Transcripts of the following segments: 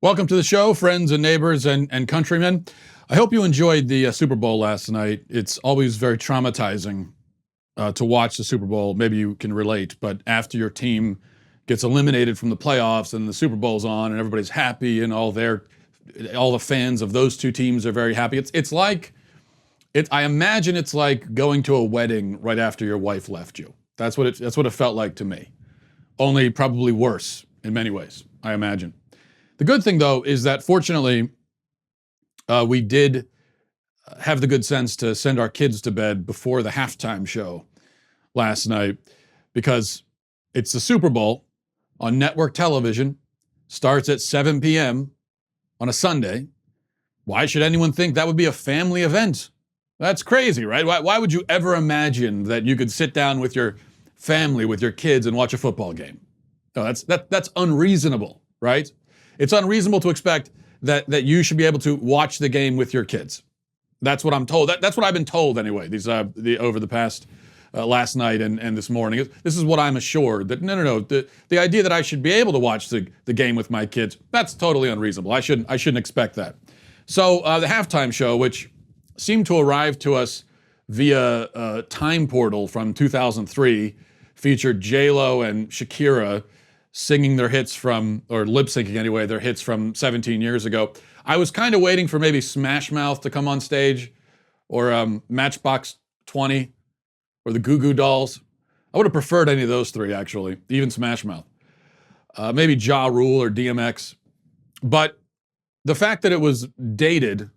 Welcome to the show, friends and neighbors and countrymen. I hope you enjoyed the Super Bowl last night. It's always very traumatizing to watch the Super Bowl. Maybe you can relate, but after your team gets eliminated from the playoffs and the Super Bowl's on and everybody's happy and all the fans of those two teams are very happy. I imagine it's like going to a wedding right after your wife left you. That's what it felt like to me. Only probably worse in many ways, I imagine. The good thing, though, is that fortunately, we did have the good sense to send our kids to bed before the halftime show last night, because it's the Super Bowl on network television, starts at 7 p.m. on a Sunday. Why should anyone think that would be a family event? That's crazy, right? Why would you ever imagine that you could sit down with your family, with your kids, and watch a football game? No, that's unreasonable, right? It's unreasonable to expect that you should be able to watch the game with your kids. That's what I'm told. That's what I've been told anyway. Over the past last night and this morning. This is what I'm assured that no. The idea that I should be able to watch the game with my kids, that's totally unreasonable. I shouldn't expect that. So the halftime show, which seemed to arrive to us via a time portal from 2003, featured J-Lo and Shakira singing their hits or lip syncing anyway, their hits from 17 years ago. I was kind of waiting for maybe Smash Mouth to come on stage, or Matchbox 20, or the Goo Goo Dolls. I would have preferred any of those three, actually, even Smash Mouth. Maybe Ja Rule or DMX. But the fact that it was dated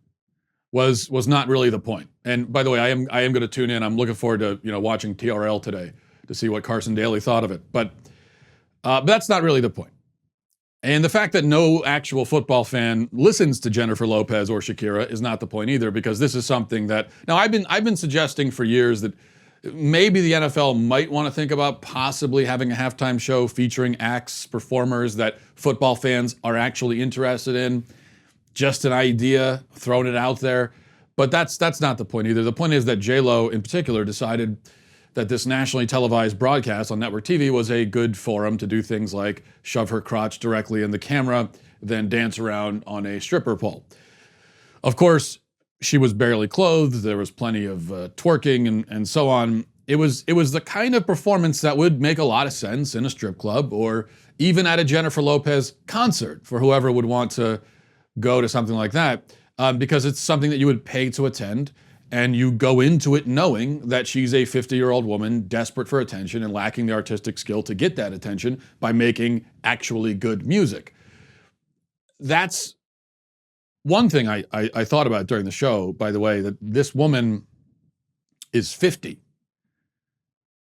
was not really the point. And by the way, I am going to tune in. I'm looking forward to watching TRL today to see what Carson Daly thought of it. But that's not really the point. And the fact that no actual football fan listens to Jennifer Lopez or Shakira is not the point either, because this is something that now I've been suggesting for years that maybe the NFL might want to think about possibly having a halftime show featuring acts, performers that football fans are actually interested in. Just an idea, throwing it out there. But that's not the point either. The point is that J-Lo in particular decided that this nationally televised broadcast on network TV was a good forum to do things like shove her crotch directly in the camera, then dance around on a stripper pole. Of course, she was barely clothed. There was plenty of twerking and so on. It was the kind of performance that would make a lot of sense in a strip club or even at a Jennifer Lopez concert for whoever would want to go to something like that, because it's something that you would pay to attend. And you go into it knowing that she's a 50-year-old woman desperate for attention and lacking the artistic skill to get that attention by making actually good music. That's one thing I thought about during the show, by the way, that this woman is 50.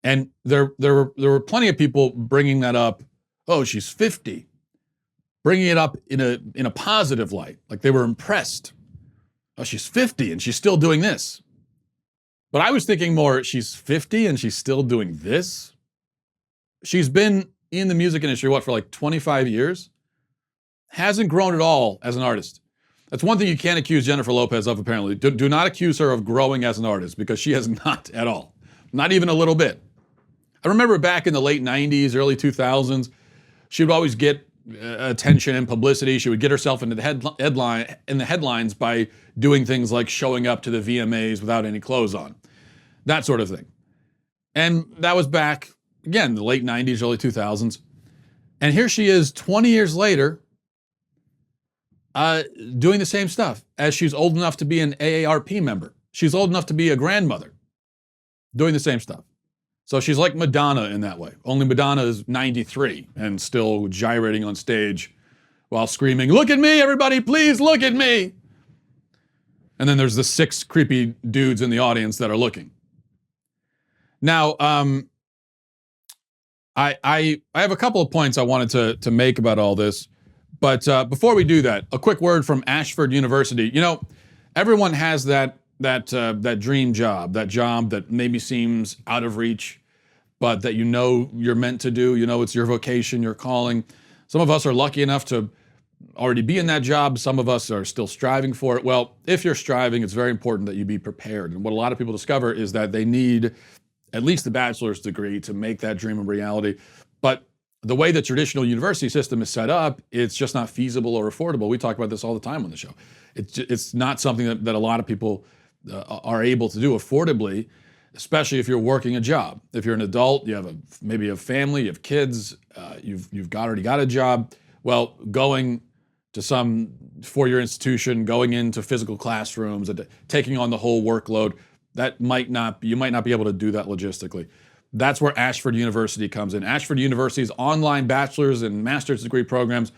And there were plenty of people bringing that up. Oh, she's 50. Bringing it up in a positive light, like they were impressed. Oh, she's 50 and she's still doing this. But I was thinking more, she's 50 and she's still doing this? She's been in the music industry, for like 25 years? Hasn't grown at all as an artist. That's one thing you can't accuse Jennifer Lopez of, apparently. Do not accuse her of growing as an artist, because she has not at all. Not even a little bit. I remember back in the late 90s, early 2000s, she would always get attention and publicity. She would get herself into the headlines by doing things like showing up to the VMAs without any clothes on, that sort of thing. And that was back, again, the late 90s, early 2000s. And here she is 20 years later doing the same stuff, as she's old enough to be an AARP member. She's old enough to be a grandmother doing the same stuff. So she's like Madonna in that way. Only Madonna is 93 and still gyrating on stage while screaming, "Look at me, everybody, please look at me." And then there's the 6 creepy dudes in the audience that are looking. Now, I have a couple of points I wanted to make about all this. But before we do that, a quick word from Ashford University. Everyone has that dream job, that job that maybe seems out of reach, but that you're meant to do. It's your vocation, your calling. Some of us are lucky enough to already be in that job. Some of us are still striving for it. Well, if you're striving, it's very important that you be prepared. And what a lot of people discover is that they need at least a bachelor's degree to make that dream a reality. But the way the traditional university system is set up, it's just not feasible or affordable. We talk about this all the time on the show. It's not something that a lot of people are able to do affordably, especially if you're working a job. If you're an adult, you have maybe a family, you have kids, you've already got a job. Well, going to some four-year institution, going into physical classrooms, and taking on the whole workload, you might not be able to do that logistically. That's where Ashford University comes in. Ashford University's online bachelor's and master's degree programs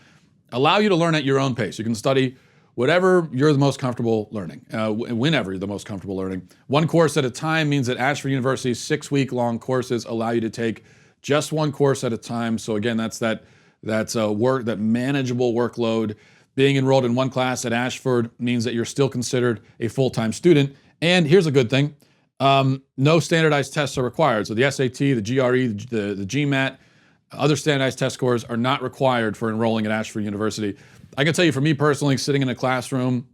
allow you to learn at your own pace. You can study whatever you're the most comfortable learning, whenever you're the most comfortable learning. One course at a time means that Ashford University's 6-week-long courses allow you to take just one course at a time. So again, that's that manageable workload. Being enrolled in one class at Ashford means that you're still considered a full-time student. And here's a good thing. No standardized tests are required. So the SAT, the GRE, the GMAT, other standardized test scores are not required for enrolling at Ashford University. I can tell you for me personally, sitting in a classroom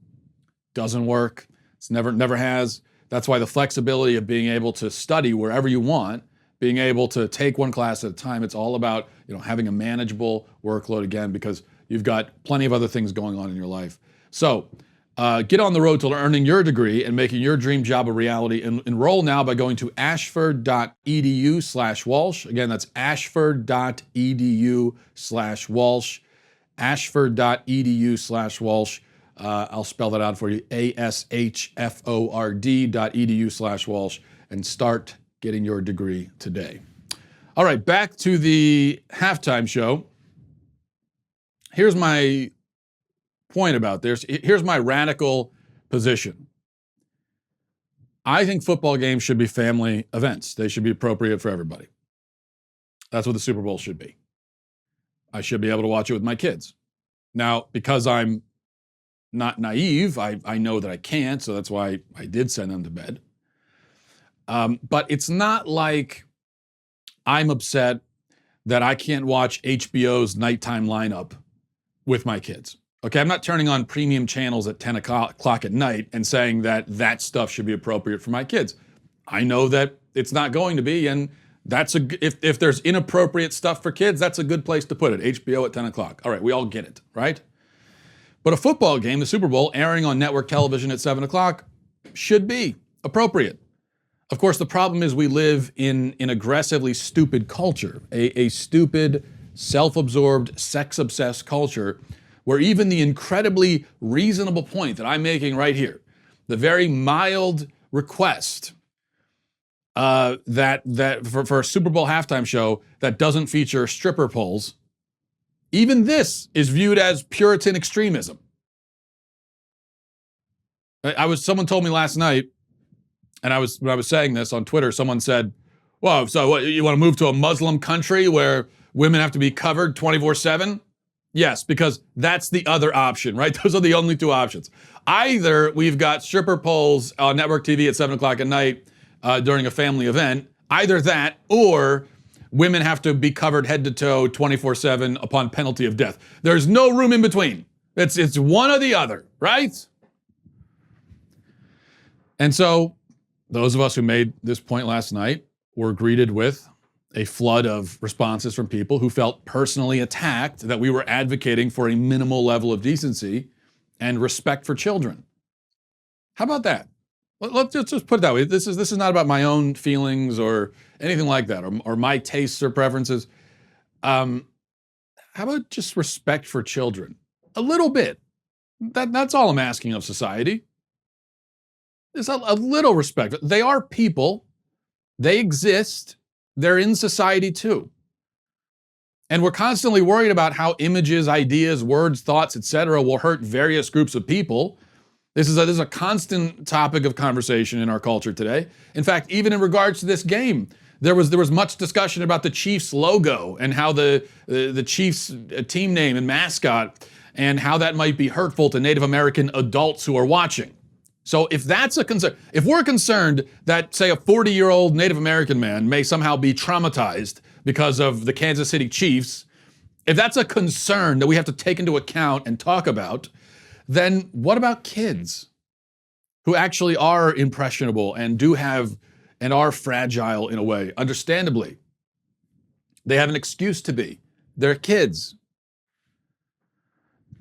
doesn't work. It's never has. That's why the flexibility of being able to study wherever you want, being able to take one class at a time, it's all about, having a manageable workload again, because you've got plenty of other things going on in your life. So get on the road to earning your degree and making your dream job a reality. Enroll now by going to ashford.edu/Walsh. Again, that's ashford.edu/Walsh. ashford.edu/Walsh. I'll spell that out for you, ashford.edu/Walsh, and start getting your degree today. All right, back to the halftime show. Here's my point about this. Here's my radical position. I think football games should be family events. They should be appropriate for everybody. That's what the Super Bowl should be. I should be able to watch it with my kids. Now, because I'm not naive, I know that I can't, so that's why I did send them to bed. But it's not like I'm upset that I can't watch HBO's nighttime lineup with my kids. Okay, I'm not turning on premium channels at 10 o'clock at night and saying that stuff should be appropriate for my kids. I know that it's not going to be, and if there's inappropriate stuff for kids, that's a good place to put it. HBO at 10 o'clock. All right, we all get it, right? But a football game, the Super Bowl, airing on network television at 7 o'clock should be appropriate. Of course, the problem is we live in an aggressively stupid culture, a stupid, self-absorbed, sex-obsessed culture where even the incredibly reasonable point that I'm making right here, the very mild request that for a Super Bowl halftime show that doesn't feature stripper poles, even this is viewed as Puritan extremism. Someone told me last night, and when I was saying this on Twitter, someone said, "Well, so what, you want to move to a Muslim country where women have to be covered 24/7?" Yes, because that's the other option, right? Those are the only two options. Either we've got stripper poles on network TV at 7 o'clock at night during a family event, either that, or women have to be covered head to toe 24/7 upon penalty of death. There's no room in between. It's one or the other, right? And so those of us who made this point last night were greeted with a flood of responses from people who felt personally attacked that we were advocating for a minimal level of decency and respect for children. How about that? Let's just put it that way. This is not about my own feelings or anything like that, or my tastes or preferences. How about just respect for children? A little bit. That's all I'm asking of society. There's a little respect. They are people. They exist. They're in society too. And we're constantly worried about how images, ideas, words, thoughts, etc. will hurt various groups of people. This is a constant topic of conversation in our culture today. In fact, even in regards to this game, there was much discussion about the Chiefs logo and how the Chiefs team name and mascot and how that might be hurtful to Native American adults who are watching. So if that's a concern, if we're concerned that, say, a 40-year-old Native American man may somehow be traumatized because of the Kansas City Chiefs, if that's a concern that we have to take into account and talk about, then what about kids who actually are impressionable and are fragile in a way, understandably? They have an excuse to be They're kids.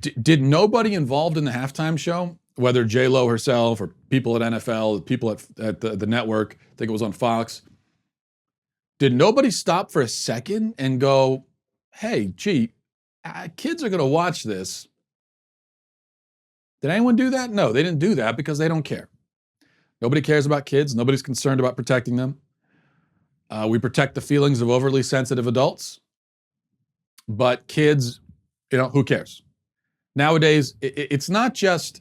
Did nobody involved in the halftime show, whether J-Lo herself or people at NFL, people at the network, I think it was on Fox, did nobody stop for a second and go, hey, gee, kids are going to watch this. Did anyone do that? No, they didn't do that because they don't care. Nobody cares about kids. Nobody's concerned about protecting them. We protect the feelings of overly sensitive adults. But kids, who cares? Nowadays, it's not just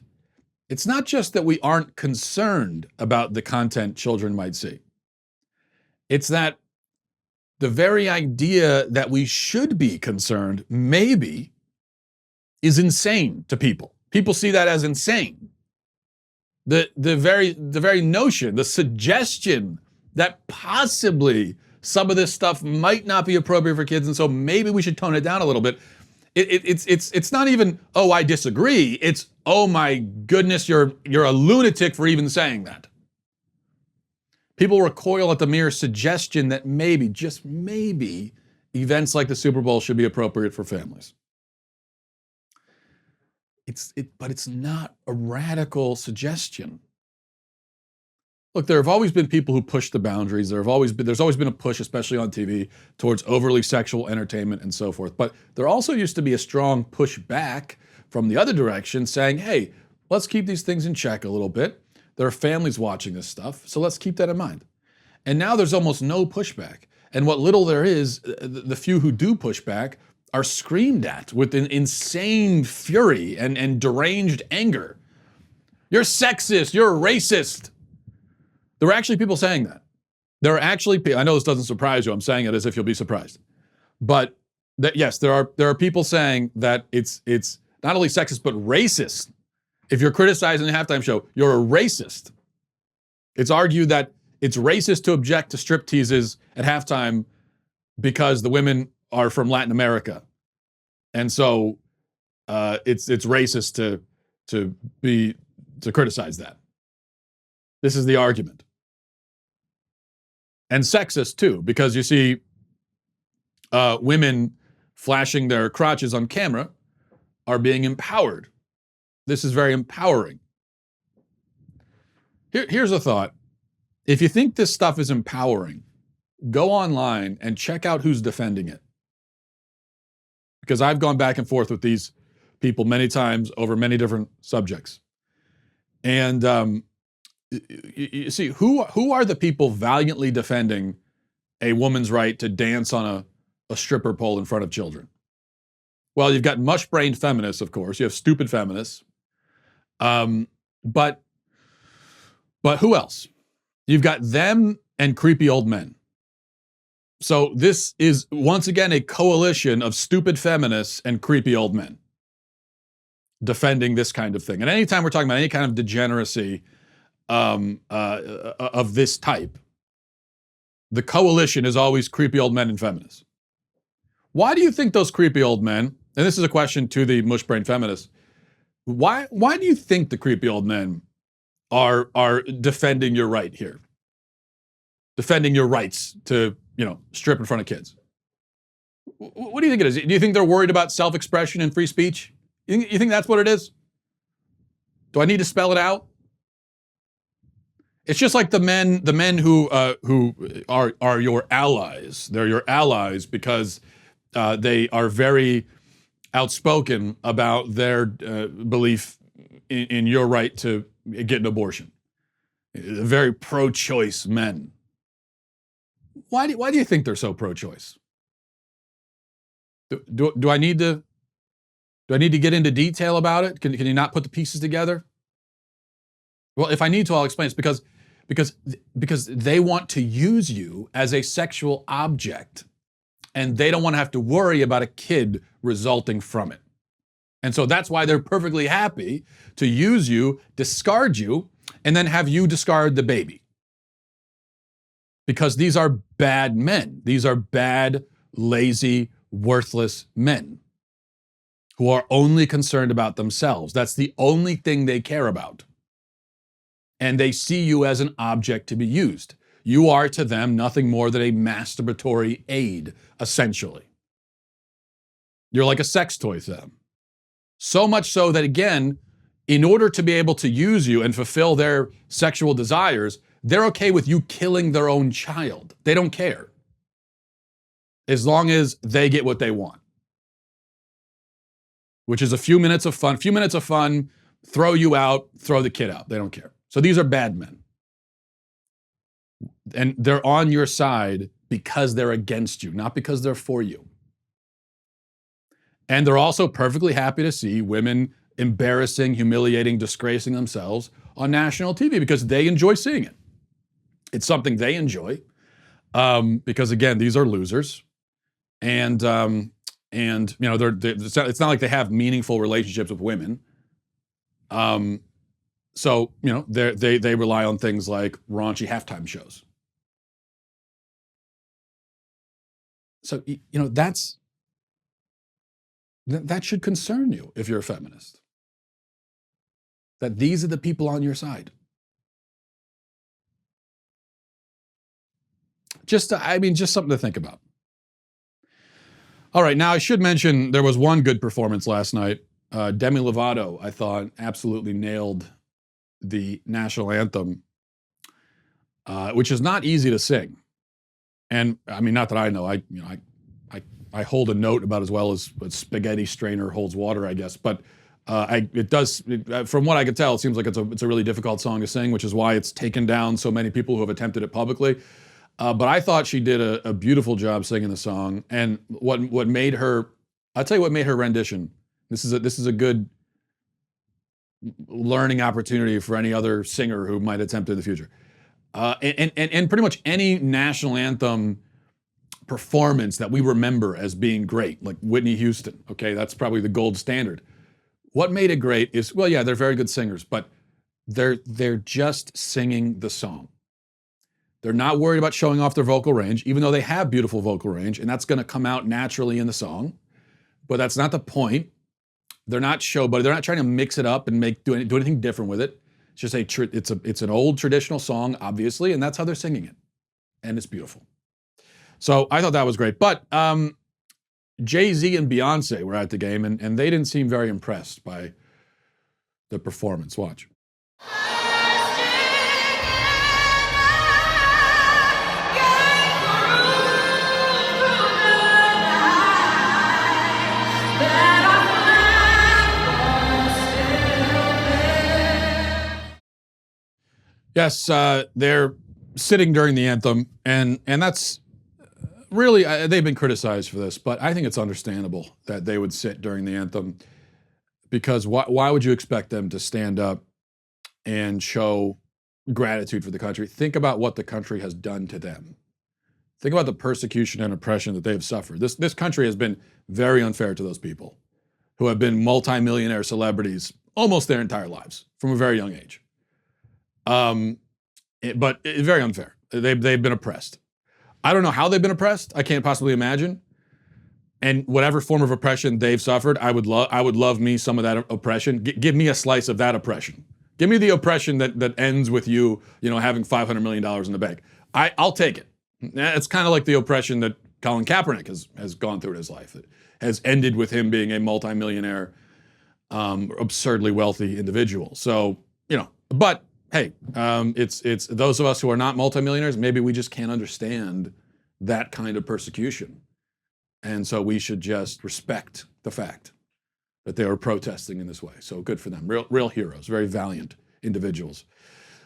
that we aren't concerned about the content children might see. It's that the very idea that we should be concerned, maybe, is insane to people. People see that as insane. The very notion, the suggestion that possibly some of this stuff might not be appropriate for kids, and so maybe we should tone it down a little bit. It's not even, oh, I disagree. It's, oh my goodness, you're a lunatic for even saying that. People recoil at the mere suggestion that maybe, just maybe, events like the Super Bowl should be appropriate for families. But it's not a radical suggestion. Look, there have always been people who push the boundaries. There's always been a push, especially on TV, towards overly sexual entertainment and so forth. But there also used to be a strong push back from the other direction saying, hey, let's keep these things in check a little bit. There are families watching this stuff, so let's keep that in mind. And now there's almost no pushback. And what little there is, the few who do push back are screamed at with an insane fury and deranged anger. You're sexist, you're a racist. There are actually people saying that. There are actually, I know this doesn't surprise you, I'm saying it as if you'll be surprised. But that, yes, there are people saying that it's not only sexist, but racist. If you're criticizing the halftime show, you're a racist. It's argued that it's racist to object to strip teases at halftime because the women are from Latin America. And so it's racist to criticize that. This is the argument. And sexist too, because you see women flashing their crotches on camera are being empowered. This is very empowering. Here's a thought. If you think this stuff is empowering, go online and check out who's defending it. Because I've gone back and forth with these people many times over many different subjects. And you see, who are the people valiantly defending a woman's right to dance on a stripper pole in front of children? Well, you've got mush-brained feminists, of course. You have stupid feminists. But who else? You've got them and creepy old men. So this is, once again, a coalition of stupid feminists and creepy old men defending this kind of thing. And anytime we're talking about any kind of degeneracy of this type, the coalition is always creepy old men and feminists. Why do you think those creepy old men, and this is a question to the mush-brained feminists, why do you think the creepy old men are defending your right here? Defending your rights to, strip in front of kids. What do you think it is? Do you think they're worried about self-expression and free speech? You think that's what it is? Do I need to spell it out? It's just like the men who are your allies. They're your allies because they are very outspoken about their belief in your right to get an abortion. Very pro-choice men. Why do you think they're so pro-choice? Do I need to get into detail about it? Can you not put the pieces together? Well, if I need to, I'll explain. It's because they want to use you as a sexual object, and they don't want to have to worry about a kid resulting from it. And so that's why they're perfectly happy to use you, discard you, and then have you discard the baby. Because these are bad men. These are bad, lazy, worthless men who are only concerned about themselves. That's the only thing they care about. And they see you as an object to be used. You are to them nothing more than a masturbatory aid, essentially. You're like a sex toy to them. So much so that, again, in order to be able to use you and fulfill their sexual desires, they're okay with you killing their own child. They don't care. As long as they get what they want, which is a few minutes of fun, throw you out, throw the kid out. They don't care. So these are bad men. And they're on your side because they're against you, not because they're for you. And they're also perfectly happy to see women embarrassing, humiliating, disgracing themselves on national TV because they enjoy seeing it. It's something they enjoy because, again, these are losers. And you know, it's not like they have meaningful relationships with women. So, you know, they rely on things like raunchy halftime shows. So, you know, that should concern you if you're a feminist. That these are the people on your side. Just something to think about. All right, now I should mention there was one good performance last night. Demi Lovato, I thought, absolutely nailed the national anthem, which is not easy to sing. And I mean, not that I know. I hold a note about as well as a spaghetti strainer holds water, I guess. But from what I could tell, it seems like it's a really difficult song to sing, which is why it's taken down so many people who have attempted it publicly. But I thought she did a beautiful job singing the song. And what made her, I'll tell you what made her rendition. This is a good learning opportunity for any other singer who might attempt it in the future. And pretty much any national anthem performance that we remember as being great, like Whitney Houston, okay, that's probably the gold standard. What made it great is, well, yeah, they're very good singers, but they're just singing the song. They're not worried about showing off their vocal range, even though they have beautiful vocal range, and that's going to come out naturally in the song. But that's not the point. They're not showboating. They're not trying to mix it up and do anything different with it. It's just it's an old traditional song, obviously, and that's how they're singing it, and it's beautiful. So I thought that was great. But Jay Z and Beyonce were at the game, and they didn't seem very impressed by the performance. Watch. Yes, they're sitting during the anthem, and that's really, they've been criticized for this, but I think it's understandable that they would sit during the anthem, because why would you expect them to stand up and show gratitude for the country? Think about what the country has done to them. Think about the persecution and oppression that they've suffered. This country has been very unfair to those people who have been multi-millionaire celebrities almost their entire lives from a very young age. But very unfair. They've been oppressed. I don't know how they've been oppressed. I can't possibly imagine. And whatever form of oppression they've suffered, I would love me some of that oppression. Give me a slice of that oppression. Give me the oppression that ends with you having $500 million in the bank. I'll take it. It's kind of like the oppression that Colin Kaepernick has gone through in his life. It has ended with him being a multi-millionaire, absurdly wealthy individual. So, but hey, it's those of us who are not multimillionaires, maybe we just can't understand that kind of persecution. And so we should just respect the fact that they were protesting in this way. So good for them. Real heroes, very valiant individuals.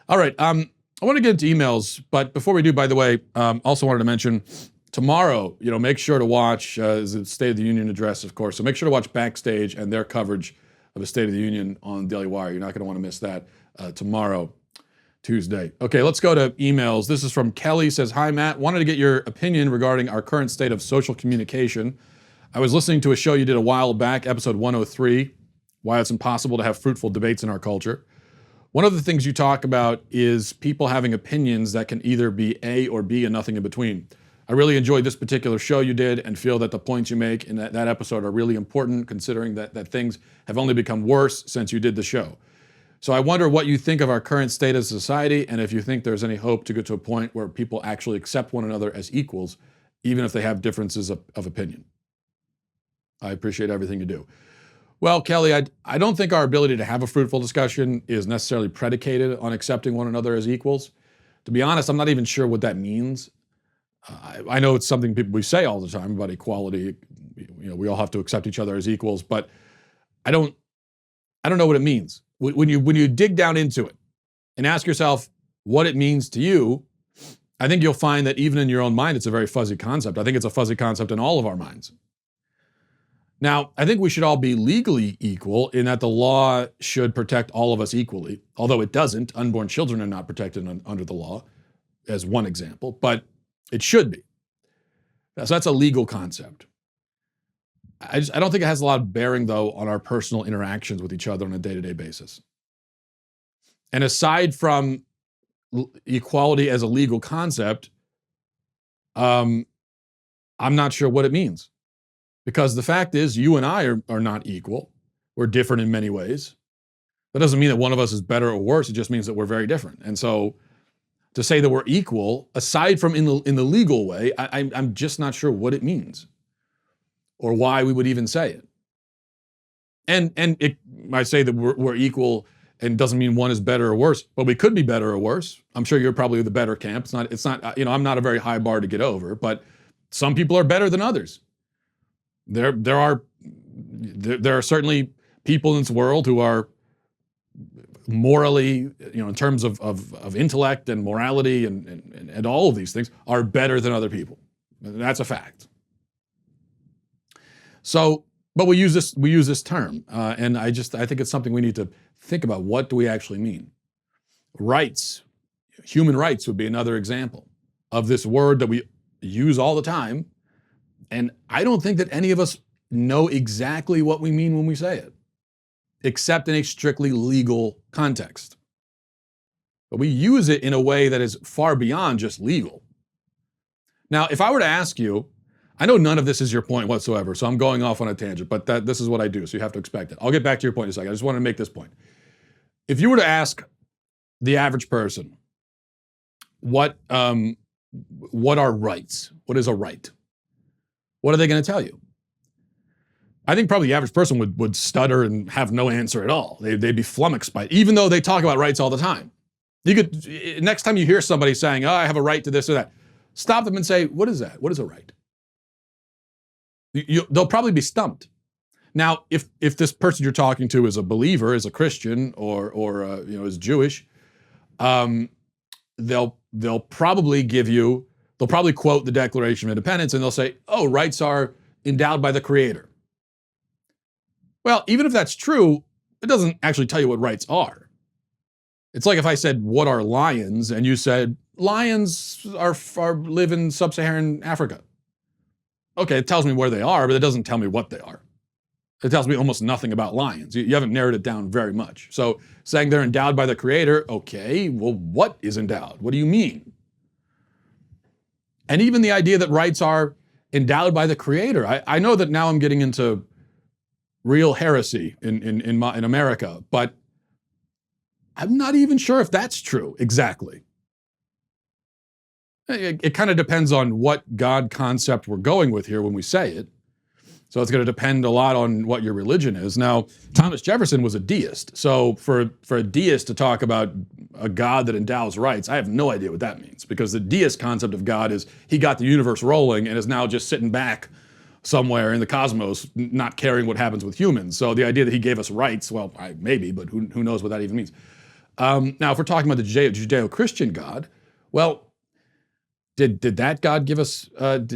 All right, I want to get into emails, but before we do, by the way, also wanted to mention tomorrow, make sure to watch the State of the Union address, of course. So make sure to watch Backstage and their coverage of the State of the Union on Daily Wire. You're not going to want to miss that tomorrow, Tuesday. Okay, let's go to emails. This is from Kelly. Says, hi, Matt. Wanted to get your opinion regarding our current state of social communication. I was listening to a show you did a while back, episode 103, why it's impossible to have fruitful debates in our culture. One of the things you talk about is people having opinions that can either be A or B and nothing in between. I really enjoyed this particular show you did and feel that the points you make in that episode are really important, considering that things have only become worse since you did the show. So I wonder what you think of our current state of society, and if you think there's any hope to get to a point where people actually accept one another as equals, even if they have differences of opinion. I appreciate everything you do. Well, Kelly, I don't think our ability to have a fruitful discussion is necessarily predicated on accepting one another as equals. To be honest, I'm not even sure what that means. I know it's something we say all the time about equality. We all have to accept each other as equals, but I don't know what it means. When you dig down into it and ask yourself what it means to you, I think you'll find that even in your own mind, it's a very fuzzy concept. I think it's a fuzzy concept in all of our minds. Now, I think we should all be legally equal in that the law should protect all of us equally, although it doesn't. Unborn children are not protected under the law, as one example, but it should be. So that's a legal concept. I don't think it has a lot of bearing, though, on our personal interactions with each other on a day-to-day basis. And aside from equality as a legal concept, I'm not sure what it means. Because the fact is, you and I are not equal. We're different in many ways. That doesn't mean that one of us is better or worse. It just means that we're very different. And so to say that we're equal, aside from in the legal way, I'm just not sure what it means or why we would even say it. And it might say that we're equal and doesn't mean one is better or worse, but we could be better or worse. I'm sure you're probably the better camp. It's not, I'm not a very high bar to get over, but some people are better than others. There are certainly people in this world who are morally, in terms of intellect and morality and all of these things, are better than other people. That's a fact. So, but we use this term, and I think it's something we need to think about. What do we actually mean? Rights, human rights would be another example of this word that we use all the time. And I don't think that any of us know exactly what we mean when we say it, except in a strictly legal context. But we use it in a way that is far beyond just legal. Now, if I were to ask you, I know none of this is your point whatsoever, so I'm going off on a tangent, but this is what I do, so you have to expect it. I'll get back to your point in a second. I just want to make this point. If you were to ask the average person, what are rights? What is a right? What are they going to tell you? I think probably the average person would stutter and have no answer at all. They'd be flummoxed by it, even though they talk about rights all the time. You could, next time you hear somebody saying, I have a right to this or that, stop them and say, what is that? What is a right? They'll probably be stumped. Now, if this person you're talking to is a believer, is a Christian, or is Jewish, they'll probably quote the Declaration of Independence, and they'll say, oh, rights are endowed by the Creator. Well, even if that's true, it doesn't actually tell you what rights are. It's like if I said, what are lions? And you said, lions live in sub-Saharan Africa. Okay, it tells me where they are, but it doesn't tell me what they are. It tells me almost nothing about lions. You haven't narrowed it down very much. So saying they're endowed by the Creator, okay, well, what is endowed? What do you mean? And even the idea that rights are endowed by the Creator. I know that now I'm getting into real heresy in America, but I'm not even sure if that's true exactly. It kind of depends on what God concept we're going with here when we say it. So it's going to depend a lot on what your religion is. Now, Thomas Jefferson was a deist. So for a deist to talk about a God that endows rights, I have no idea what that means, because the deist concept of God is he got the universe rolling and is now just sitting back somewhere in the cosmos, not caring what happens with humans. So the idea that he gave us rights, well, maybe, but who knows what that even means. Now, if we're talking about the Judeo-Christian God, well, did that God give us, did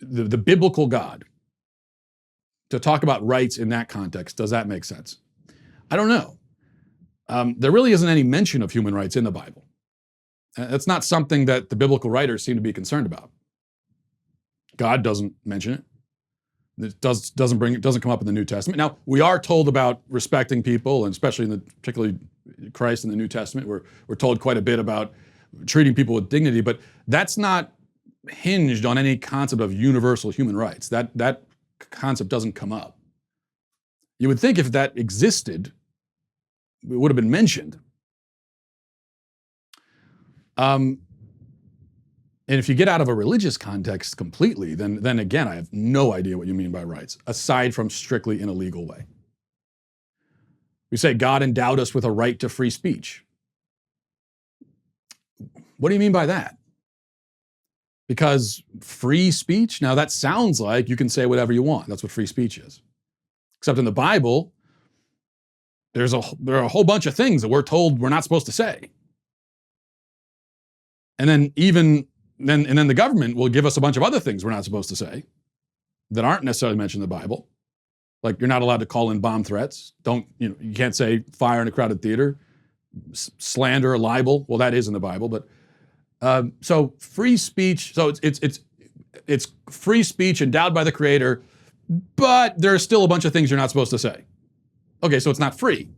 the biblical God, to talk about rights in that context, does that make sense? I don't know. There really isn't any mention of human rights in the Bible. That's not something that the biblical writers seem to be concerned about. God doesn't mention it. It doesn't come up in the New Testament. Now, we are told about respecting people, and especially particularly Christ in the New Testament, we're told quite a bit about treating people with dignity, but that's not hinged on any concept of universal human rights. That concept doesn't come up. You would think if that existed, it would have been mentioned. In And if you get out of a religious context completely, then again, I have no idea what you mean by rights, aside from strictly in a legal way. We say God endowed us with a right to free speech. What do you mean by that? Because free speech, now that sounds like you can say whatever you want. That's what free speech is. Except in the Bible, there are a whole bunch of things that we're told we're not supposed to say. And then then the government will give us a bunch of other things we're not supposed to say that aren't necessarily mentioned in the Bible. Like you're not allowed to call in bomb threats. You can't say fire in a crowded theater, slander or libel. Well, that is in the Bible, but so free speech. So it's free speech endowed by the Creator, but there are still a bunch of things you're not supposed to say. Okay, so it's not free.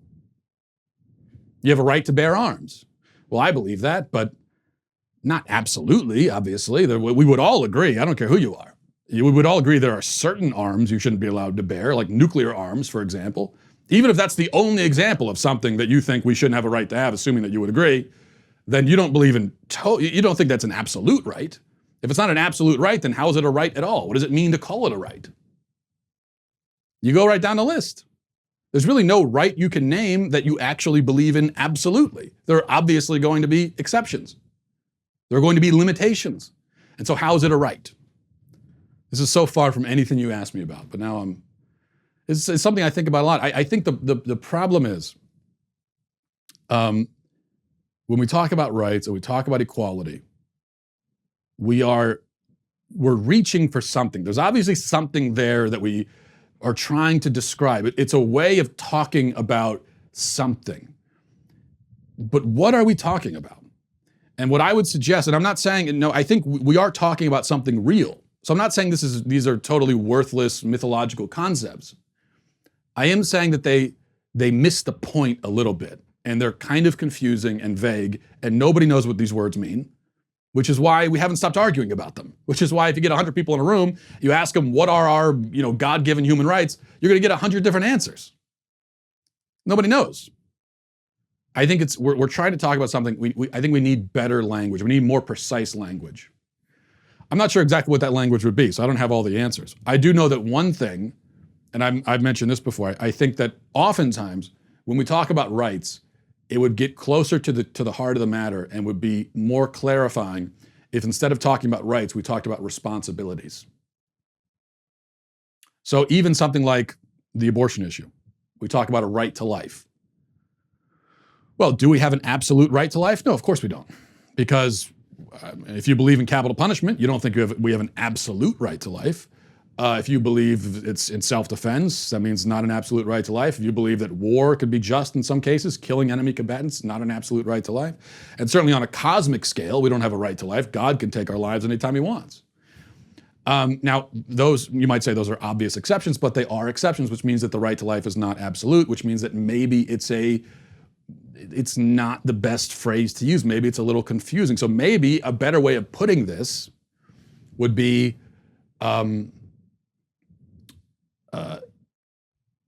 You have a right to bear arms. Well, I believe that, but not absolutely, obviously. We would all agree, I don't care who you are. We would all agree there are certain arms you shouldn't be allowed to bear, like nuclear arms, for example. Even if that's the only example of something that you think we shouldn't have a right to have, assuming that you would agree, then you don't believe you don't think that's an absolute right. If it's not an absolute right, then how is it a right at all? What does it mean to call it a right? You go right down the list. There's really no right you can name that you actually believe in absolutely. There are obviously going to be exceptions. There are going to be limitations. And so how is it a right? This is so far from anything you asked me about, but now it's something I think about a lot. I think the problem is, when we talk about rights and we talk about equality, we're reaching for something. There's obviously something there that we are trying to describe. It's a way of talking about something. But what are we talking about? And what I would suggest, and I'm not saying, no, I think we are talking about something real. So I'm not saying these are totally worthless mythological concepts. I am saying that they miss the point a little bit, and they're kind of confusing and vague, and nobody knows what these words mean, which is why we haven't stopped arguing about them, which is why if you get 100 people in a room, you ask them, what are our God-given human rights, you're gonna get 100 different answers. Nobody knows. I think we're trying to talk about something, I think we need better language. We need more precise language. I'm not sure exactly what that language would be, so I don't have all the answers. I do know that one thing, and I've mentioned this before, I think that oftentimes when we talk about rights, it would get closer to the heart of the matter and would be more clarifying if instead of talking about rights, we talked about responsibilities. So even something like the abortion issue, we talk about a right to life. Well, do we have an absolute right to life? No, of course we don't. Because if you believe in capital punishment, you don't think we have an absolute right to life. If you believe it's in self-defense, that means not an absolute right to life. If you believe that war could be just in some cases, killing enemy combatants, not an absolute right to life. And certainly on a cosmic scale, we don't have a right to life. God can take our lives anytime he wants. Now, you might say those are obvious exceptions, but they are exceptions, which means that the right to life is not absolute, which means that maybe it's not the best phrase to use. Maybe it's a little confusing. So maybe a better way of putting this would be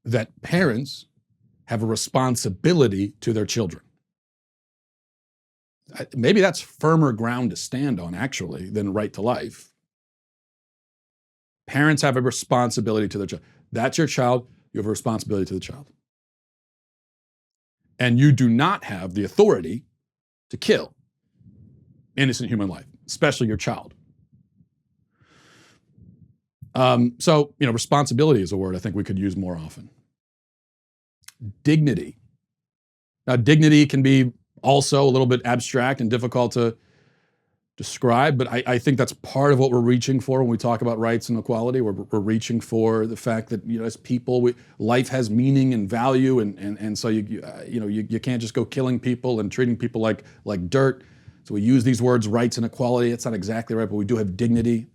that parents have a responsibility to their children. Maybe that's firmer ground to stand on, actually, than right to life. Parents have a responsibility to their child. That's your child. You have a responsibility to the child. And you do not have the authority to kill innocent human life, especially your child. So, responsibility is a word I think we could use more often. Dignity. Now, dignity can be also a little bit abstract and difficult to describe, but I think that's part of what we're reaching for when we talk about rights and equality. We're reaching for the fact that, as people, life has meaning and value, and so you can't just go killing people and treating people like dirt. So we use these words, rights and equality. It's not exactly right, but we do have dignity.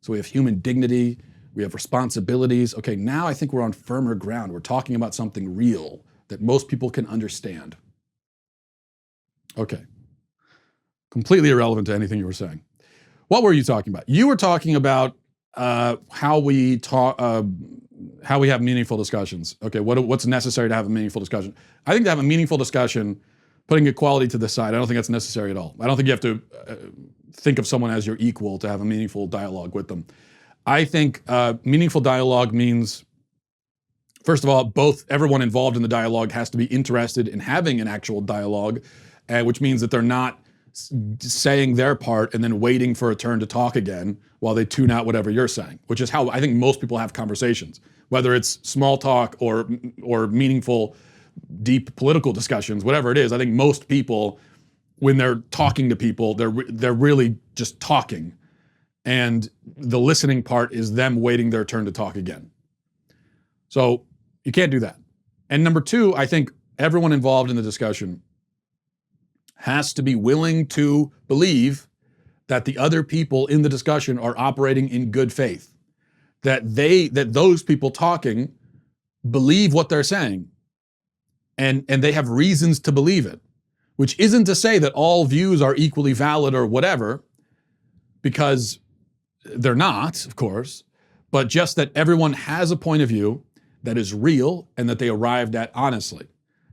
So we have human dignity, we have responsibilities. Okay, now I think we're on firmer ground. We're talking about something real that most people can understand. Okay. Completely irrelevant to anything you were saying. What were you talking about? You were talking about how we have meaningful discussions. Okay, what's necessary to have a meaningful discussion? I think to have a meaningful discussion, putting equality to the side, I don't think that's necessary at all. I don't think you have to think of someone as your equal to have a meaningful dialogue with them. I think meaningful dialogue means, first of all, everyone involved in the dialogue has to be interested in having an actual dialogue, which means that they're not saying their part and then waiting for a turn to talk again while they tune out whatever you're saying, which is how I think most people have conversations, whether it's small talk or meaningful, deep political discussions, whatever it is. I think most people, when they're talking to people, they're really just talking, and the listening part is them waiting their turn to talk again. So you can't do that. And number two, I think everyone involved in the discussion has to be willing to believe that the other people in the discussion are operating in good faith, that those people talking believe what they're saying, and they have reasons to believe it, which isn't to say that all views are equally valid or whatever, because they're not, of course, but just that everyone has a point of view that is real and that they arrived at honestly.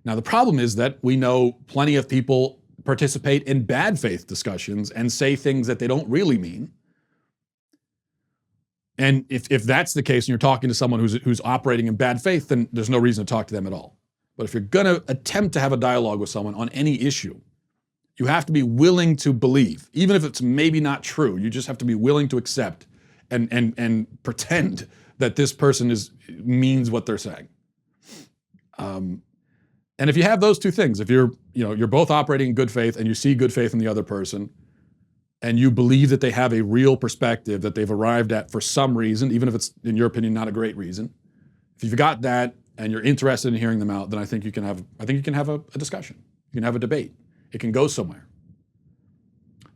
Now, the problem is that we know plenty of people participate in bad faith discussions and say things that they don't really mean. And if that's the case and you're talking to someone who's operating in bad faith, then there's no reason to talk to them at all. But if you're gonna attempt to have a dialogue with someone on any issue, you have to be willing to believe, even if it's maybe not true. You just have to be willing to accept and pretend that this person means what they're saying. And if you have those two things, if you're both operating in good faith and you see good faith in the other person, and you believe that they have a real perspective that they've arrived at for some reason, even if it's, in your opinion, not a great reason, if you've got that and you're interested in hearing them out, then I think you can have a discussion. You can have a debate. It can go somewhere.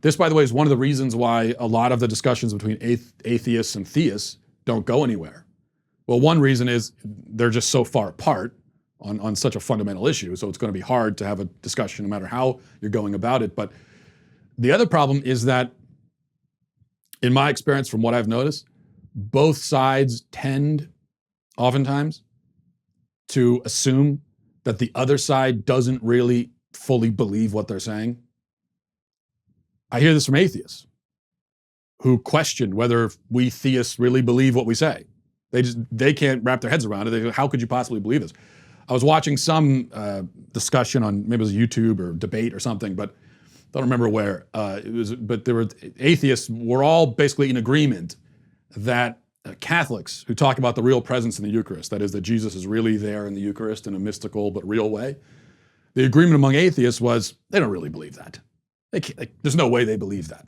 This, by the way, is one of the reasons why a lot of the discussions between atheists and theists don't go anywhere. Well, one reason is they're just so far apart on such a fundamental issue, so it's going to be hard to have a discussion no matter how you're going about it. But the other problem is that, in my experience, from what I've noticed, both sides tend, oftentimes, to assume that the other side doesn't really fully believe what they're saying. I hear this from atheists who question whether we theists really believe what we say. They can't wrap their heads around it. They go, how could you possibly believe this? I was watching some discussion on, maybe it was YouTube or debate or something, but I don't remember where. But there were atheists were all basically in agreement that Catholics who talk about the real presence in the Eucharist, that is, that Jesus is really there in the Eucharist in a mystical but real way, the agreement among atheists was they don't really believe that. There's no way they believe that.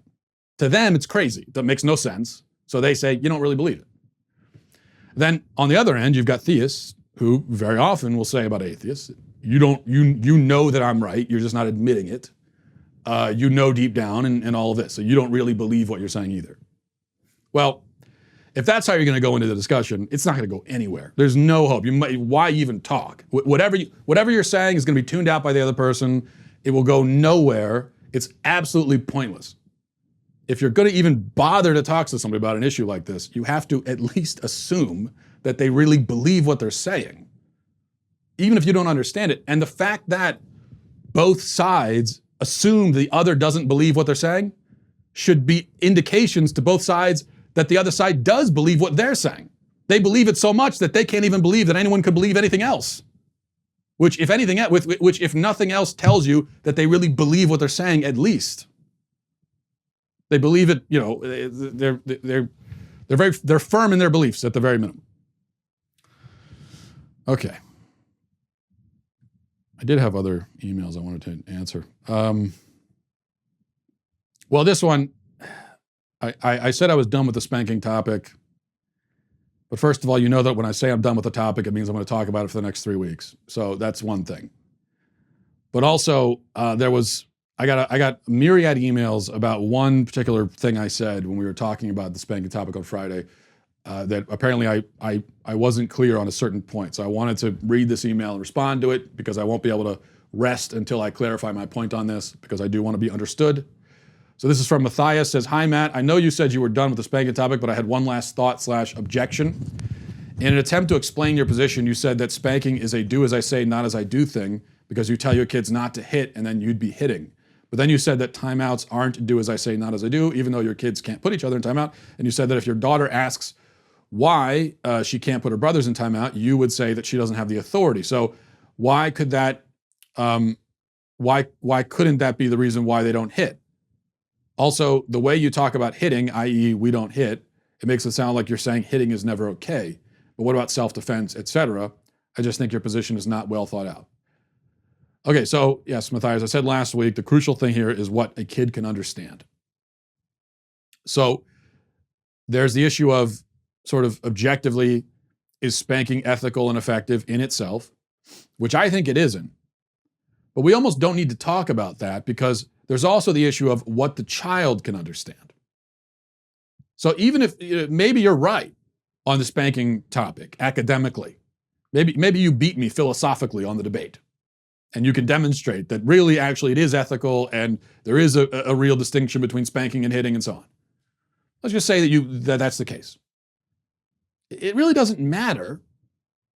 To them, it's crazy. That makes no sense. So they say, you don't really believe it. Then on the other end, you've got theists who very often will say about atheists, you know that I'm right, you're just not admitting it. You know deep down and all of this, so you don't really believe what you're saying either. Well, if that's how you're gonna go into the discussion, it's not gonna go anywhere. There's no hope. Why even talk? Whatever you're saying is gonna be tuned out by the other person. It will go nowhere. It's absolutely pointless. If you're gonna even bother to talk to somebody about an issue like this, you have to at least assume that they really believe what they're saying, even if you don't understand it. And the fact that both sides assume the other doesn't believe what they're saying should be indications to both sides that the other side does believe what they're saying. They believe it so much that they can't even believe that anyone could believe anything else. Which, if nothing else, tells you that they really believe what they're saying. At least they believe it. They're firm in their beliefs at the very minimum. Okay. I did have other emails I wanted to answer. Well, this one, I said I was done with the spanking topic. But first of all, you know that when I say I'm done with the topic, it means I'm going to talk about it for the next 3 weeks. So that's one thing. But also, I got myriad emails about one particular thing I said when we were talking about the spanking topic on Friday. That apparently I wasn't clear on a certain point. So I wanted to read this email and respond to it because I won't be able to rest until I clarify my point on this, because I do want to be understood. So this is from Matthias, says, "Hi Matt, I know you said you were done with the spanking topic, but I had one last thought/objection. In an attempt to explain your position, you said that spanking is a do as I say, not as I do thing, because you tell your kids not to hit and then you'd be hitting. But then you said that timeouts aren't do as I say, not as I do, even though your kids can't put each other in timeout. And you said that if your daughter asks why she can't put her brothers in timeout, you would say that she doesn't have the authority. So why could that, why couldn't that be the reason why they don't hit? Also, the way you talk about hitting, i.e. we don't hit, it makes it sound like you're saying hitting is never okay. But what about self-defense, etc.? I just think your position is not well thought out. Okay, so yes, Matthias, I said last week, the crucial thing here is what a kid can understand. So there's the issue of sort of objectively, is spanking ethical and effective in itself, which I think it isn't. But we almost don't need to talk about that because there's also the issue of what the child can understand. So even if maybe you're right on the spanking topic academically, maybe you beat me philosophically on the debate, and you can demonstrate that really actually it is ethical and there is a real distinction between spanking and hitting and so on. Let's just say that that's the case. It really doesn't matter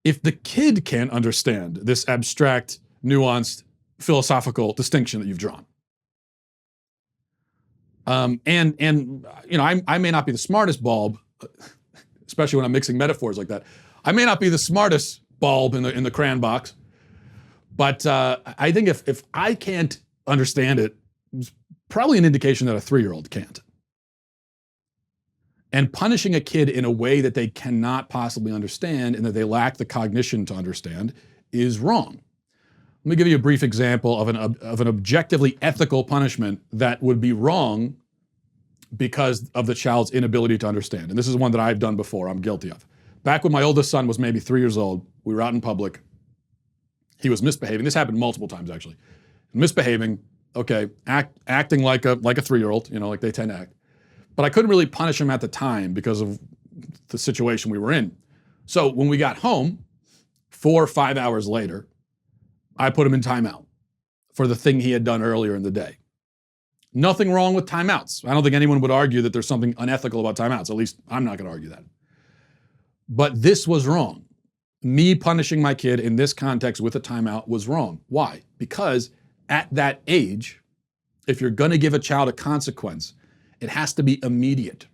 if the kid can't understand this abstract, nuanced, philosophical distinction that you've drawn. And you know, I may not be the smartest bulb, especially when I'm mixing metaphors like that. I may not be the smartest bulb in the crayon box, but I think if I can't understand it, it's probably an indication that a 3-year-old can't. And punishing a kid in a way that they cannot possibly understand and that they lack the cognition to understand is wrong. Let me give you a brief example of an objectively ethical punishment that would be wrong because of the child's inability to understand. And this is one that I've done before, I'm guilty of. Back when my oldest son was maybe 3 years old, we were out in public. He was misbehaving. This happened multiple times actually. Misbehaving, okay, acting like a 3-year-old, you know, like they tend to act. But I couldn't really punish him at the time because of the situation we were in. So when we got home, 4 or 5 hours later, I put him in timeout for the thing he had done earlier in the day. Nothing wrong with timeouts. I don't think anyone would argue that there's something unethical about timeouts. At least I'm not going to argue that. But this was wrong. Me punishing my kid in this context with a timeout was wrong. Why? Because at that age, if you're going to give a child a consequence, it has to be immediate.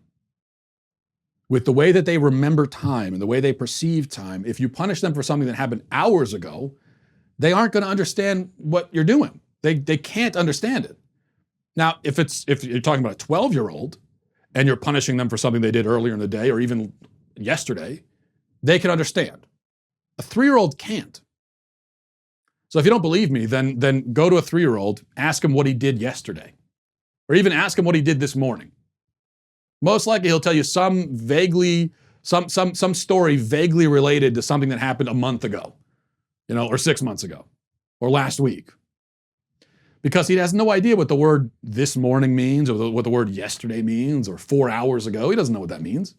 With the way that they remember time and the way they perceive time, if you punish them for something that happened hours ago, they aren't going to understand what you're doing. They can't understand it. Now, if you're talking about a 12-year-old and you're punishing them for something they did earlier in the day or even yesterday, they can understand. A 3-year-old can't. So if you don't believe me, then go to a 3-year-old, ask him what he did yesterday, or even ask him what he did this morning. Most likely he'll tell you some story vaguely related to something that happened a month ago, you know, or 6 months ago, or last week. Because he has no idea what the word this morning means, or what the word yesterday means, or 4 hours ago. He doesn't know what that means.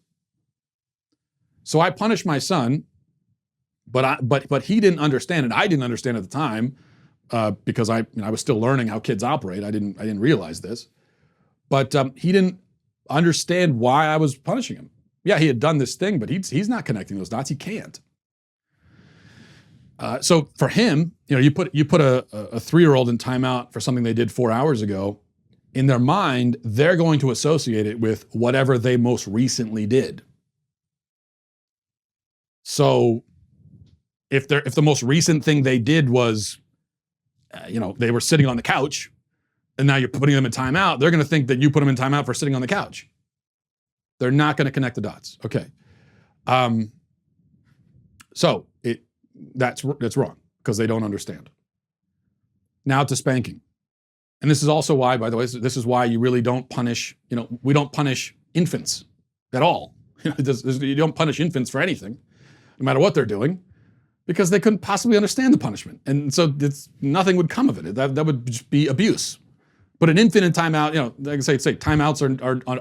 So I punished my son, but he didn't understand it. I didn't understand at the time because I was still learning how kids operate. I didn't realize this, but he didn't understand why I was punishing him. Yeah, he had done this thing, but he's not connecting those dots. He can't. So for him, you know, you put a 3-year-old in timeout for something they did 4 hours ago. In their mind, they're going to associate it with whatever they most recently did. So if the most recent thing they did was, you know, they were sitting on the couch, and now you're putting them in timeout, they're going to think that you put them in timeout for sitting on the couch. They're not going to connect the dots. Okay. So that's wrong because they don't understand. Now to spanking. And this is also why, by the way, this is why you really don't punish, you know, we don't punish infants at all. You don't punish infants for anything, no matter what they're doing, because they couldn't possibly understand the punishment. And so nothing would come of it. That would just be abuse. But an infant in timeout, you know, like I say timeouts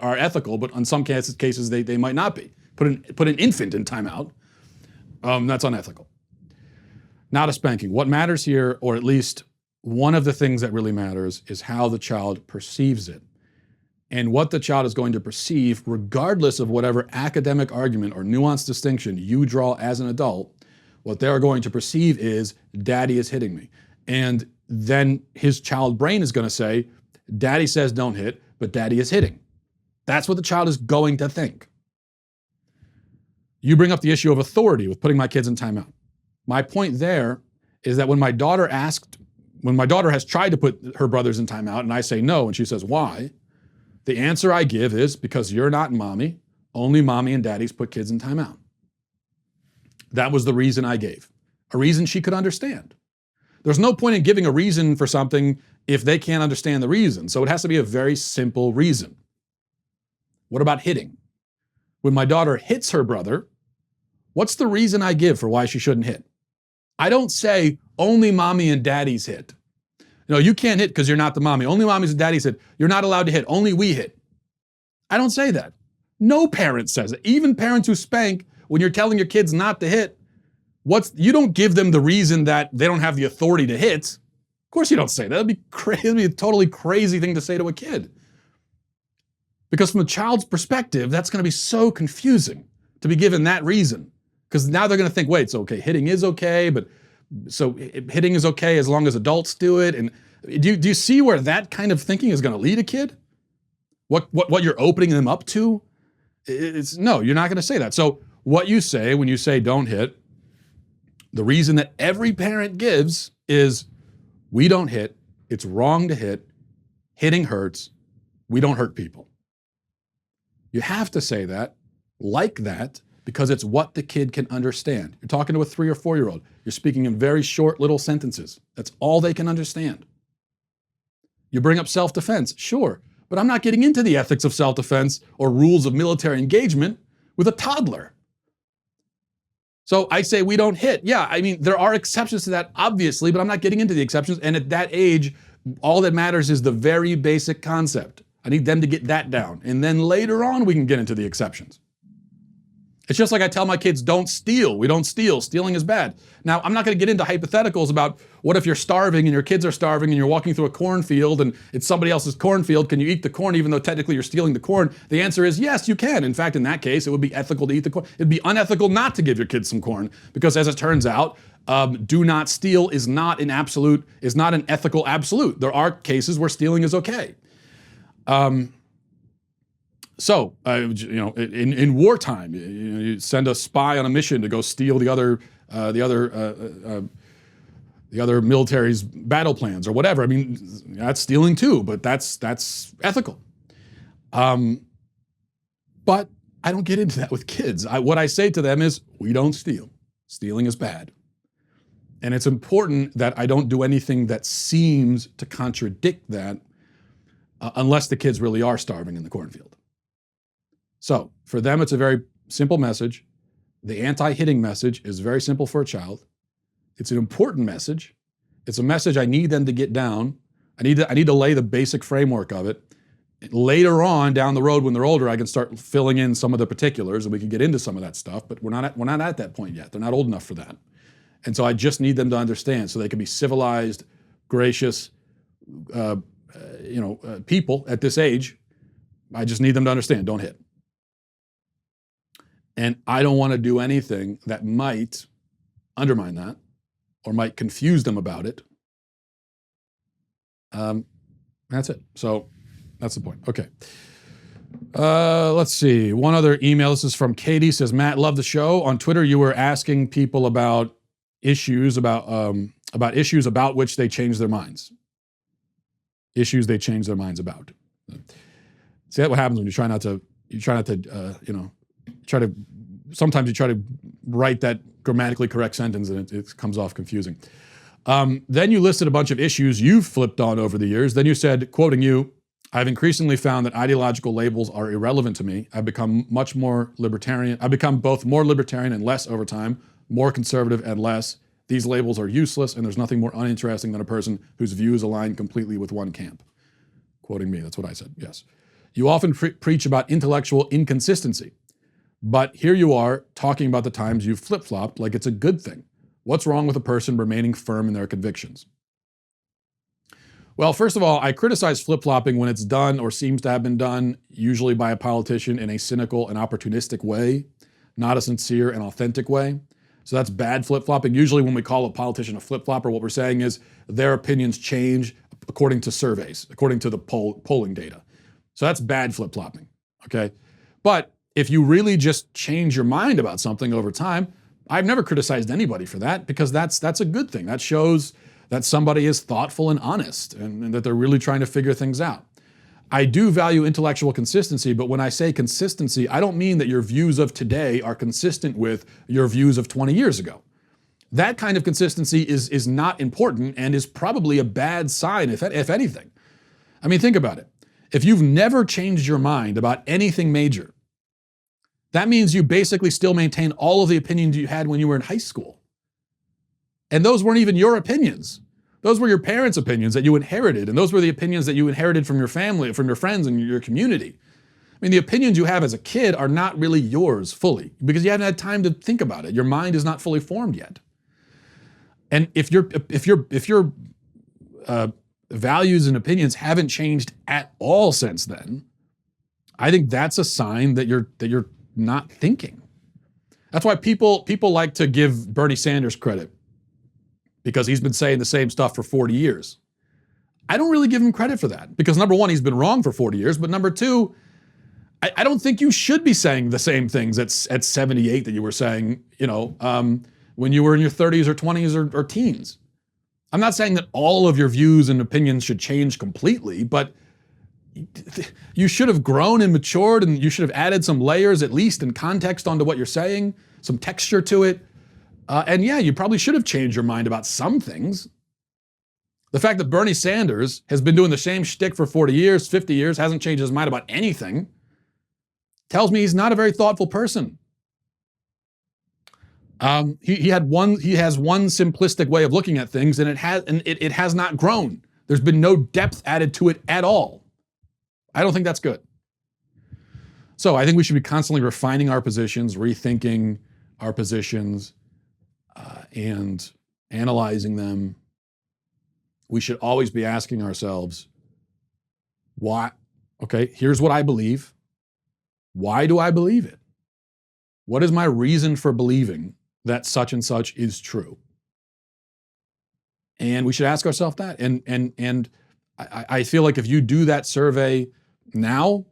are ethical, but in some cases they might not be. Put an infant in timeout, that's unethical. Now to spanking. What matters here, or at least one of the things that really matters, is how the child perceives it. And what the child is going to perceive, regardless of whatever academic argument or nuanced distinction you draw as an adult, what they're going to perceive is, Daddy is hitting me. And then his child brain is going to say, daddy says don't hit, but daddy is hitting. That's what the child is going to think. You bring up the issue of authority with putting my kids in timeout. My point there is that when my daughter has tried to put her brothers in timeout and I say no, and she says, why? The answer I give is because you're not mommy. Only mommy and daddies put kids in timeout. That was the reason I gave. A reason she could understand. There's no point in giving a reason for something if they can't understand the reason. So it has to be a very simple reason. What about hitting? When my daughter hits her brother, what's the reason I give for why she shouldn't hit? I don't say only mommy and daddies hit. No, you can't hit because you're not the mommy. Only mommies and daddies hit. You're not allowed to hit. Only we hit. I don't say that. No parent says it. Even parents who spank, when you're telling your kids not to hit, you don't give them the reason that they don't have the authority to hit. Of course you don't say that. That'd be crazy. That'd be a totally crazy thing to say to a kid. Because from a child's perspective, that's going to be so confusing to be given that reason. Because now they're going to think, wait, it's okay. Hitting is okay, but so hitting is okay as long as adults do it. And do you see where that kind of thinking is going to lead a kid? What you're opening them up to? No, you're not going to say that. So what you say when you say don't hit, the reason that every parent gives is we don't hit. It's wrong to hit. Hitting hurts. We don't hurt people. You have to say that like that because it's what the kid can understand. You're talking to a 3 or 4-year-old. You're speaking in very short little sentences. That's all they can understand. You bring up self-defense, sure, but I'm not getting into the ethics of self-defense or rules of military engagement with a toddler. So I say we don't hit. Yeah, I mean, there are exceptions to that, obviously, but I'm not getting into the exceptions. And at that age, all that matters is the very basic concept. I need them to get that down. And then later on, we can get into the exceptions. It's just like I tell my kids, don't steal. We don't steal. Stealing is bad. Now, I'm not going to get into hypotheticals about what if you're starving and your kids are starving and you're walking through a cornfield and it's somebody else's cornfield. Can you eat the corn even though technically you're stealing the corn? The answer is yes, you can. In fact, in that case, it would be ethical to eat the corn. It'd be unethical not to give your kids some corn because as it turns out, do not steal is not an ethical absolute. There are cases where stealing is okay. So, in wartime, you send a spy on a mission to go steal the other military's battle plans or whatever. I mean, that's stealing too, but that's ethical. But I don't get into that with kids. What I say to them is, we don't steal. Stealing is bad. And it's important that I don't do anything that seems to contradict that unless the kids really are starving in the cornfield. So for them, it's a very simple message. The anti-hitting message is very simple for a child. It's an important message. It's a message I need them to get down. I need to lay the basic framework of it. Later on down the road when they're older, I can start filling in some of the particulars and we can get into some of that stuff, but we're not at that point yet. They're not old enough for that. And so I just need them to understand so they can be civilized, gracious, people at this age. I just need them to understand, don't hit. And I don't want to do anything that might undermine that or might confuse them about it. That's it. So that's the point. Okay. Let's see. One other email. This is from Katie. Says, Matt, love the show. On Twitter, you were asking people about issues about which they change their minds. Issues they change their minds about. See, that's what happens when you try not to sometimes you try to write that grammatically correct sentence and it comes off confusing. Then you listed a bunch of issues you've flipped on over the years. Then you said, quoting you, I've increasingly found that ideological labels are irrelevant to me. I've become much more libertarian. I've become both more libertarian and less over time, more conservative and less. These labels are useless and there's nothing more uninteresting than a person whose views align completely with one camp. Quoting me, that's what I said, yes. You often preach about intellectual inconsistency, but here you are talking about the times you've flip-flopped like it's a good thing. What's wrong with a person remaining firm in their convictions? Well, first of all, I criticize flip-flopping when it's done or seems to have been done, usually by a politician in a cynical and opportunistic way, not a sincere and authentic way. So that's bad flip-flopping. Usually when we call a politician a flip-flopper, what we're saying is their opinions change according to surveys, according to the polling data. So that's bad flip-flopping, okay? But if you really just change your mind about something over time, I've never criticized anybody for that, because that's a good thing. That shows that somebody is thoughtful and honest, and that they're really trying to figure things out. I do value intellectual consistency, but when I say consistency, I don't mean that your views of today are consistent with your views of 20 years ago. That kind of consistency is not important and is probably a bad sign, if anything. I mean, think about it. If you've never changed your mind about anything major, that means you basically still maintain all of the opinions you had when you were in high school. And those weren't even your opinions. Those were your parents' opinions that you inherited, and those were the opinions that you inherited from your family, from your friends and your community. I mean, the opinions you have as a kid are not really yours fully, because you haven't had time to think about it. Your mind is not fully formed yet. And if your values and opinions haven't changed at all since then, I think that's a sign that you're not thinking. That's why people like to give Bernie Sanders credit, because he's been saying the same stuff for 40 years. I don't really give him credit for that, because number one, he's been wrong for 40 years, but number two, I don't think you should be saying the same things at 78 that you were saying, when you were in your 30s or 20s or teens. I'm not saying that all of your views and opinions should change completely, but you should have grown and matured, and you should have added some layers, at least in context, onto what you're saying, some texture to it. And yeah, you probably should have changed your mind about some things. The fact that Bernie Sanders has been doing the same shtick for 40 years, 50 years, hasn't changed his mind about anything, tells me he's not a very thoughtful person. He has one simplistic way of looking at things, and it has not grown. There's been no depth added to it at all. I don't think that's good. So I think we should be constantly refining our positions, rethinking our positions, and analyzing them. We should always be asking ourselves, why? Okay, here's what I believe. Why do I believe it? What is my reason for believing that such and such is true? And we should ask ourselves that. And I feel like if you do that survey now,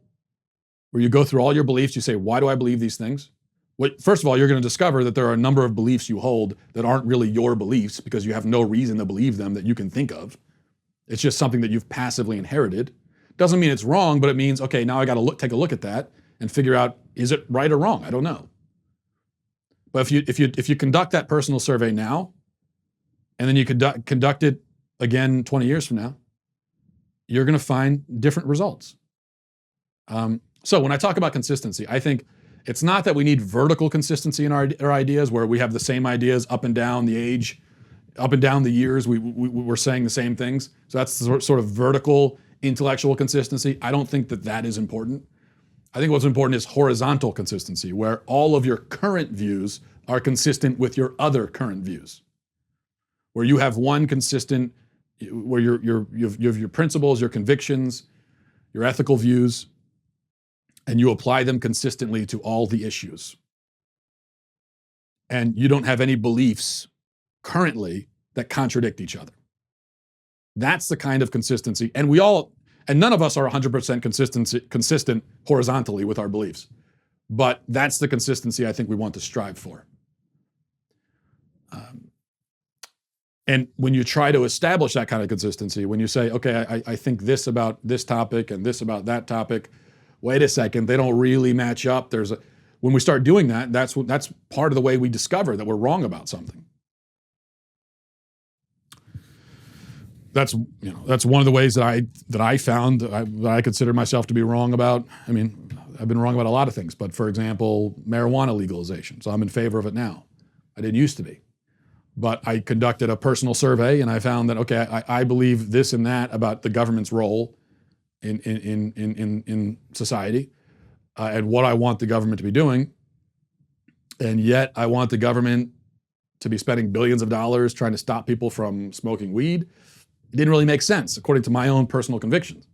where you go through all your beliefs, you say, why do I believe these things? Well, first of all, you're going to discover that there are a number of beliefs you hold that aren't really your beliefs, because you have no reason to believe them that you can think of. It's just something that you've passively inherited. Doesn't mean it's wrong, but it means, okay, now I got to take a look at that and figure out, is it right or wrong? I don't know. But if you conduct that personal survey now, and then you conduct it again 20 years from now, you're going to find different results. So when I talk about consistency, I think it's not that we need vertical consistency in our ideas, where we have the same ideas up and down the age, up and down the years, we're saying the same things. So that's the sort of vertical intellectual consistency. I don't think that is important. I think what's important is horizontal consistency, where all of your current views are consistent with your other current views. Where you have one consistent, where you have your principles, your convictions, your ethical views, and you apply them consistently to all the issues. And you don't have any beliefs currently that contradict each other. That's the kind of consistency. And none of us are 100% consistent horizontally with our beliefs. But that's the consistency I think we want to strive for. And when you try to establish that kind of consistency, when you say, okay, I think this about this topic and this about that topic, wait a second, they don't really match up. When we start doing that, that's part of the way we discover that we're wrong about something. That's one of the ways that I found that I consider myself to be wrong about. I mean, I've been wrong about a lot of things, but for example, marijuana legalization. So I'm in favor of it now. I didn't used to be. But I conducted a personal survey, and I found that, okay, I believe this and that about the government's role in society, and what I want the government to be doing. And yet I want the government to be spending billions of dollars trying to stop people from smoking weed. It didn't really make sense according to my own personal convictions.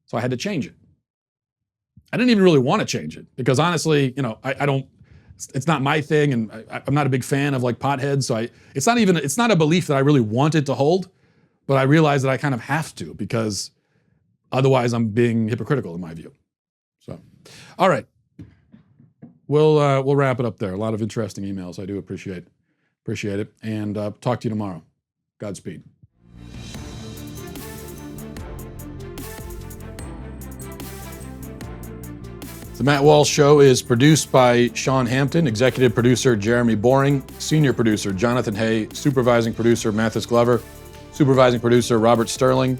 So I had to change it. I didn't even really want to change it, because honestly, I don't, it's not my thing, and I'm not a big fan of like potheads. So it's not a belief that I really wanted to hold, but I realize that I kind of have to, because otherwise I'm being hypocritical in my view. So, all right, we'll wrap it up there. A lot of interesting emails. I do appreciate it, and talk to you tomorrow. Godspeed. The Matt Walsh Show is produced by Sean Hampton, executive producer Jeremy Boring, senior producer Jonathan Hay, supervising producer Mathis Glover, supervising producer Robert Sterling,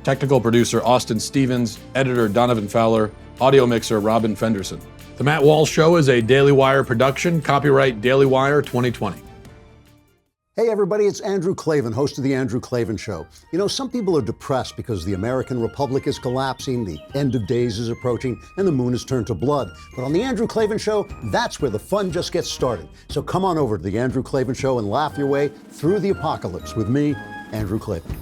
technical producer Austin Stevens, editor Donovan Fowler, audio mixer Robin Fenderson. The Matt Walsh Show is a Daily Wire production, copyright Daily Wire 2020. Hey everybody, it's Andrew Klavan, host of The Andrew Klavan Show. You know, some people are depressed because the American Republic is collapsing, the end of days is approaching, and the moon has turned to blood. But on The Andrew Klavan Show, that's where the fun just gets started. So come on over to The Andrew Klavan Show and laugh your way through the apocalypse with me, Andrew Klavan.